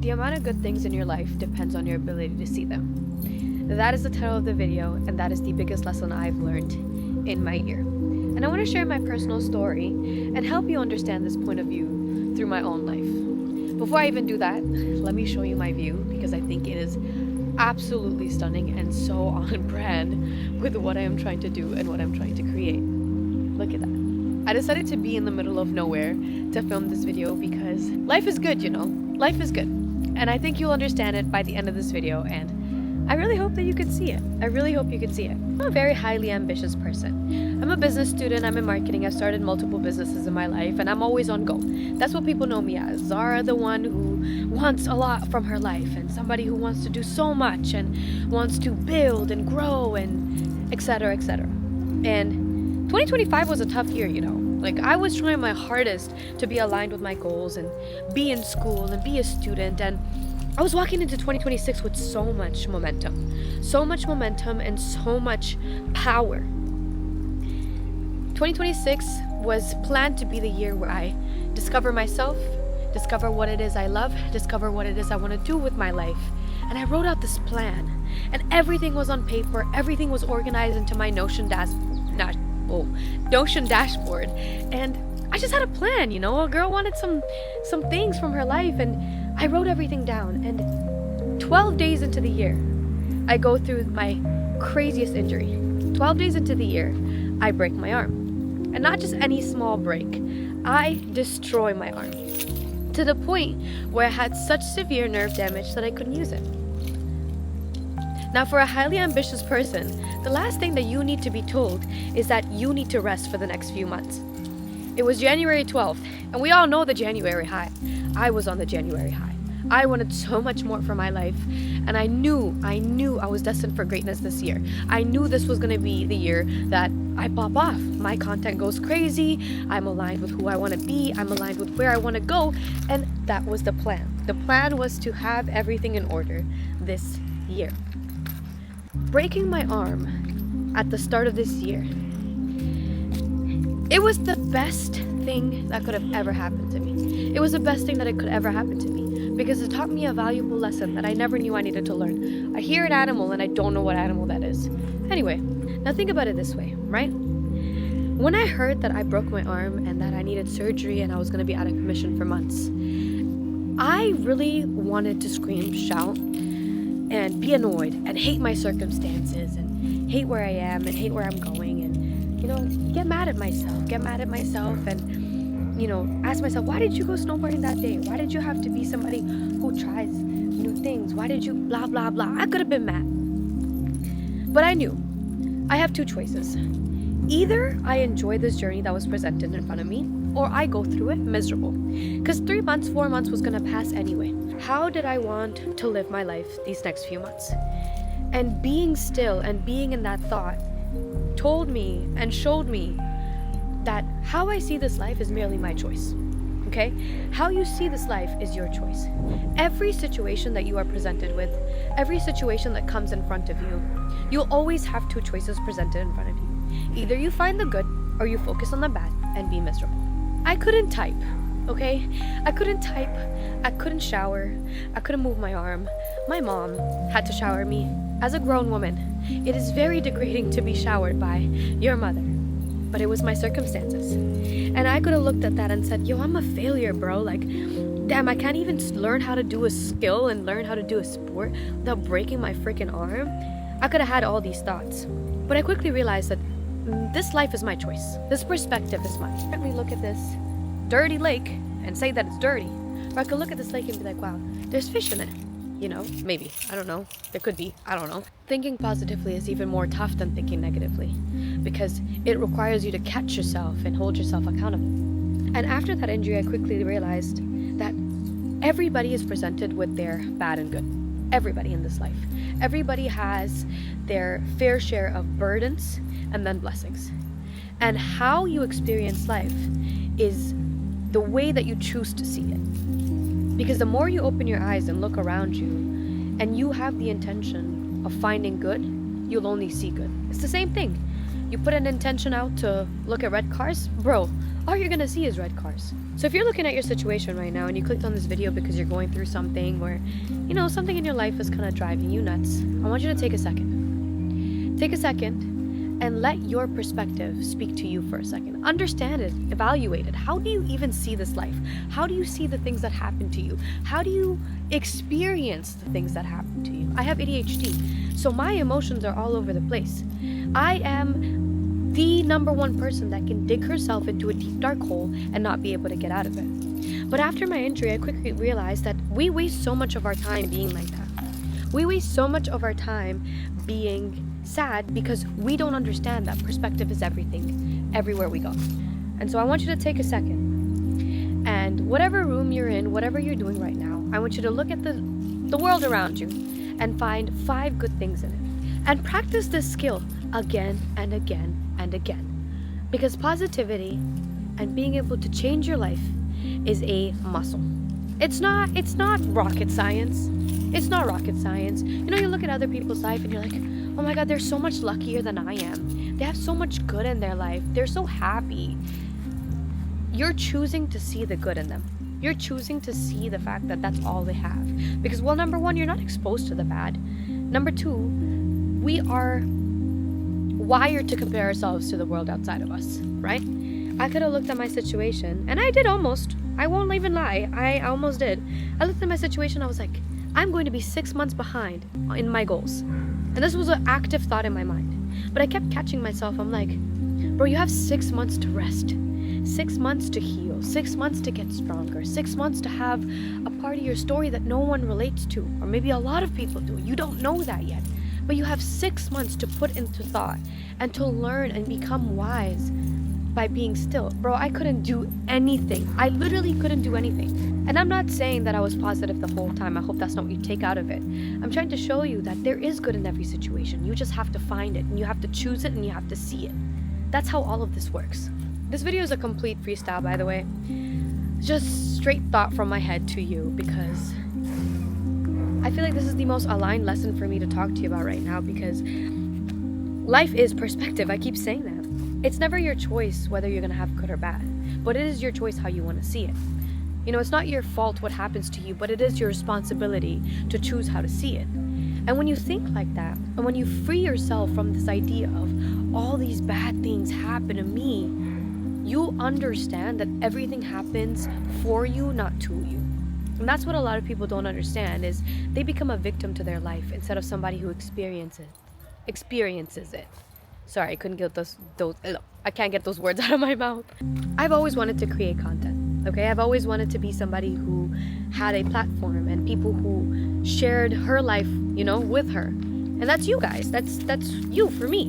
The amount of good things in your life depends on your ability to see them. That is the title of the video, and that is the biggest lesson I've learned in my year. And I want to share my personal story and help you understand this point of view through my own life. Before I even do that, let me show you my view, because I think it is absolutely stunning and so on brand with what I am trying to do and what I'm trying to create. Look at that. I decided to be in the middle of nowhere to film this video because life is good, you know? Life is good. And I think you'll understand it by the end of this video, and I really hope that you can see it. I really hope you can see it. I'm a very highly ambitious person. I'm a business student, I'm in marketing, I've started multiple businesses in my life, and I'm always on go. That's what people know me as. Zara, the one who wants a lot from her life, and somebody who wants to do so much, and wants to build and grow, and etc, etc. And 2025 was a tough year, you know. Like, I was trying my hardest to be aligned with my goals and be in school and be a student, and I was walking into 2026 with so much momentum and so much power. 2026 was planned to be the year where I discover myself, discover what it is I love, discover what it is I want to do with my life. And I wrote out this plan, and everything was on paper, everything was organized into my Notion dashboard, and I just had a plan, you know. A girl wanted some things from her life, and I wrote everything down. And 12 days into the year, I go through my craziest injury. 12 days into the year, I break my arm. And not just any small break, I destroy my arm to the point where I had such severe nerve damage that I couldn't use it. Now, for a highly ambitious person, the last thing that you need to be told is that you need to rest for the next few months. It was January 12th, and we all know the January high. I was on the January high. I wanted so much more for my life, and I knew I was destined for greatness this year. I knew this was going to be the year that I pop off. My content goes crazy. I'm aligned with who I want to be. I'm aligned with where I want to go, and that was the plan. The plan was to have everything in order this year. Breaking my arm at the start of this year, it was the best thing that could have ever happened to me. It was the best thing that it could ever happen to me, because it taught me a valuable lesson that I never knew I needed to learn. I hear an animal and I don't know what animal that is. Anyway, now think about it this way, right? When I heard that I broke my arm and that I needed surgery and I was going to be out of commission for months, I really wanted to scream, shout, and be annoyed and hate my circumstances and hate where I am and hate where I'm going, and, you know, get mad at myself and, you know, ask myself, why did you go snowboarding that day? Why did you have to be somebody who tries new things? Why did you blah, blah, blah? I could have been mad. But I knew I have two choices. Either I enjoy this journey that was presented in front of me, or I go through it miserable. Because 3 months, 4 months was gonna pass anyway. How did I want to live my life these next few months? And being still and being in that thought told me and showed me that how I see this life is merely my choice. Okay? How you see this life is your choice. Every situation that you are presented with, every situation that comes in front of you, you'll always have two choices presented in front of you. Either you find the good, or you focus on the bad and be miserable. I couldn't type, okay? I couldn't type, I couldn't shower, I couldn't move my arm. My mom had to shower me. As a grown woman, it is very degrading to be showered by your mother. But it was my circumstances. And I could have looked at that and said, yo, I'm a failure, bro. Like, damn, I can't even learn how to do a skill and learn how to do a sport without breaking my freaking arm. I could have had all these thoughts. But I quickly realized that this life is my choice. This perspective is mine. Let me look at this dirty lake and say that it's dirty. Or I could look at this lake and be like, wow, there's fish in it. You know, maybe. I don't know. There could be. I don't know. Thinking positively is even more tough than thinking negatively, because it requires you to catch yourself and hold yourself accountable. And after that injury, I quickly realized that everybody is presented with their bad and good. Everybody in this life. Everybody has their fair share of burdens and then blessings. And how you experience life is the way that you choose to see it. Because the more you open your eyes and look around you, and you have the intention of finding good, you'll only see good. It's the same thing. You put an intention out to look at red cars, bro, all you're gonna see is red cars. So if you're looking at your situation right now and you clicked on this video because you're going through something, or something in your life is kind of driving you nuts, I want you to take a second. Take a second and let your perspective speak to you for a second. Understand it, evaluate it. How do you even see this life? How do you see the things that happen to you? How do you experience the things that happen to you? I have ADHD, so my emotions are all over the place. I am the number one person that can dig herself into a deep dark hole and not be able to get out of it. But after my injury, I quickly realized that we waste so much of our time being like that. We waste so much of our time being sad because we don't understand that perspective is everything, everywhere we go. And so I want you to take a second, and whatever room you're in, whatever you're doing right now, I want you to look at the world around you and find 5 good things in it, and practice this skill again and again and again, because positivity and being able to change your life is a muscle. It's not rocket science. It's not rocket science. You look at other people's life and you're like, oh my God, they're so much luckier than I am. They have so much good in their life. They're so happy. You're choosing to see the good in them. You're choosing to see the fact that that's all they have. Because, well, number one, you're not exposed to the bad. Number two, we are wired to compare ourselves to the world outside of us, right? I could have looked at my situation, and I did almost. I won't even lie. I almost did. I looked at my situation, I was like, I'm going to be 6 months behind in my goals. And this was an active thought in my mind. But I kept catching myself. I'm like, bro, you have 6 months to rest, 6 months to heal, 6 months to get stronger, 6 months to have a part of your story that no one relates to, or maybe a lot of people do. You don't know that yet. But you have 6 months to put into thought and to learn and become wise by being still. Bro, I couldn't do anything. I literally couldn't do anything. And I'm not saying that I was positive the whole time. I hope that's not what you take out of it. I'm trying to show you that there is good in every situation. You just have to find it, and you have to choose it, and you have to see it. That's how all of this works. This video is a complete freestyle, by the way. Just straight thought from my head to you, because I feel like this is the most aligned lesson for me to talk to you about right now, because life is perspective. I keep saying that. It's never your choice whether you're going to have good or bad, but it is your choice how you want to see it. It's not your fault what happens to you, but it is your responsibility to choose how to see it. And when you think like that, and when you free yourself from this idea of all these bad things happen to me, you understand that everything happens for you, not to you. And that's what a lot of people don't understand, is they become a victim to their life instead of somebody who experiences it. Sorry, I couldn't get I can't get those words out of my mouth. I've always wanted to create content, okay? I've always wanted to be somebody who had a platform and people who shared her life, with her. And that's you guys. That's you for me.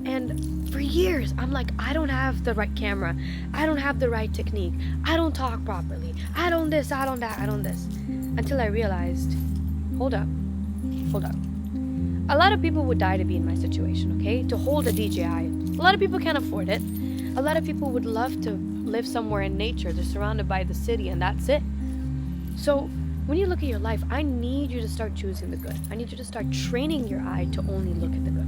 And for years, I'm like, I don't have the right camera. I don't have the right technique. I don't talk properly. I don't this, I don't that, I don't this. Until I realized, hold up. A lot of people would die to be in my situation, okay? To hold a DJI. A lot of people can't afford it. A lot of people would love to live somewhere in nature. They're surrounded by the city, and that's it. So when you look at your life, I need you to start choosing the good. I need you to start training your eye to only look at the good.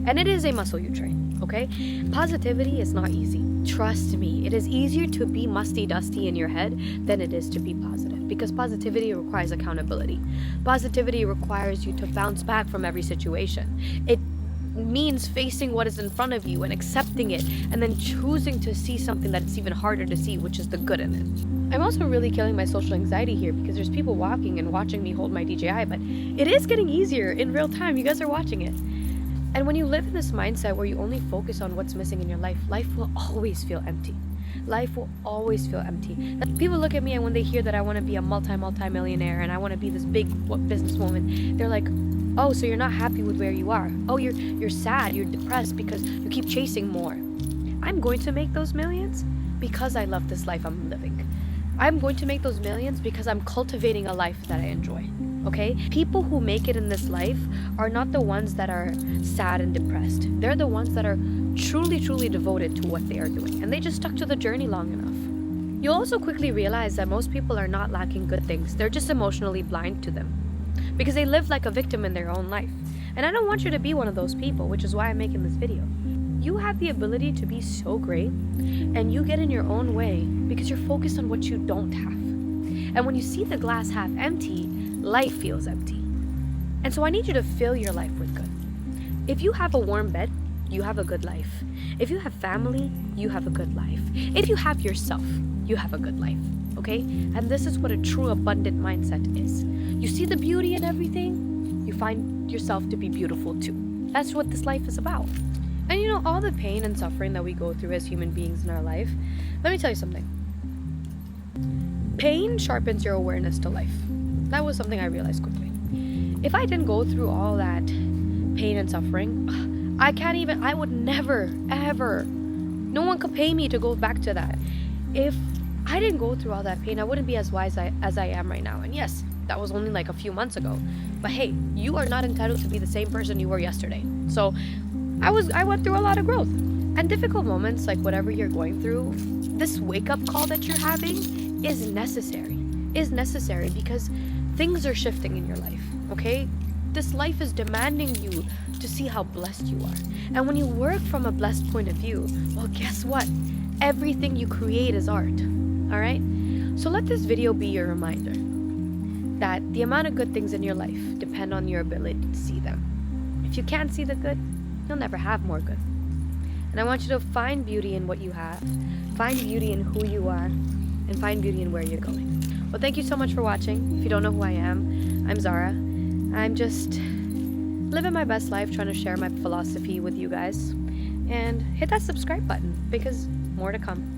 And it is a muscle you train, okay? Positivity is not easy. Trust me, it is easier to be musty-dusty in your head than it is to be positive, because positivity requires accountability. Positivity requires you to bounce back from every situation. It means facing what is in front of you and accepting it, and then choosing to see something that's even harder to see, which is the good in it. I'm also really killing my social anxiety here, because there's people walking and watching me hold my DJI, but it is getting easier in real time. You guys are watching it. And when you live in this mindset where you only focus on what's missing in your life, life will always feel empty. Life will always feel empty. People look at me, and when they hear that I want to be a multi-millionaire and I want to be this big businesswoman, they're like, oh, so you're not happy with where you are. Oh, you're sad, you're depressed because you keep chasing more. I'm going to make those millions because I love this life I'm living. I'm going to make those millions because I'm cultivating a life that I enjoy. Okay? People who make it in this life are not the ones that are sad and depressed. They're the ones that are truly, truly devoted to what they are doing. And they just stuck to the journey long enough. You'll also quickly realize that most people are not lacking good things. They're just emotionally blind to them, because they live like a victim in their own life. And I don't want you to be one of those people, which is why I'm making this video. you have the ability to be so great, and you get in your own way because you're focused on what you don't have. And when you see the glass half empty, life feels empty. And so I need you to fill your life with good. If you have a warm bed, you have a good life. If you have family, you have a good life. If you have yourself, you have a good life. Okay? And this is what a true abundant mindset is. You see the beauty in everything, you find yourself to be beautiful too. That's what this life is about. And you know, all the pain and suffering that we go through as human beings in our life, let me tell you something. Pain sharpens your awareness to life. That was something I realized quickly. If I didn't go through all that pain and suffering, I would never, ever, no one could pay me to go back to that. If I didn't go through all that pain, I wouldn't be as wise as I am right now. And yes, that was only like a few months ago. But hey, you are not entitled to be the same person you were yesterday. So I went through a lot of growth. And difficult moments, like whatever you're going through, this wake-up call that you're having is necessary. Because things are shifting in your life, okay? This life is demanding you to see how blessed you are. And when you work from a blessed point of view, well, guess what? Everything you create is art, all right? So let this video be your reminder that the amount of good things in your life depend on your ability to see them. If you can't see the good, you'll never have more good. And I want you to find beauty in what you have, find beauty in who you are, and find beauty in where you're going. Well, thank you so much for watching. If you don't know who I am, I'm Zara. I'm just living my best life, trying to share my philosophy with you guys. And hit that subscribe button because more to come.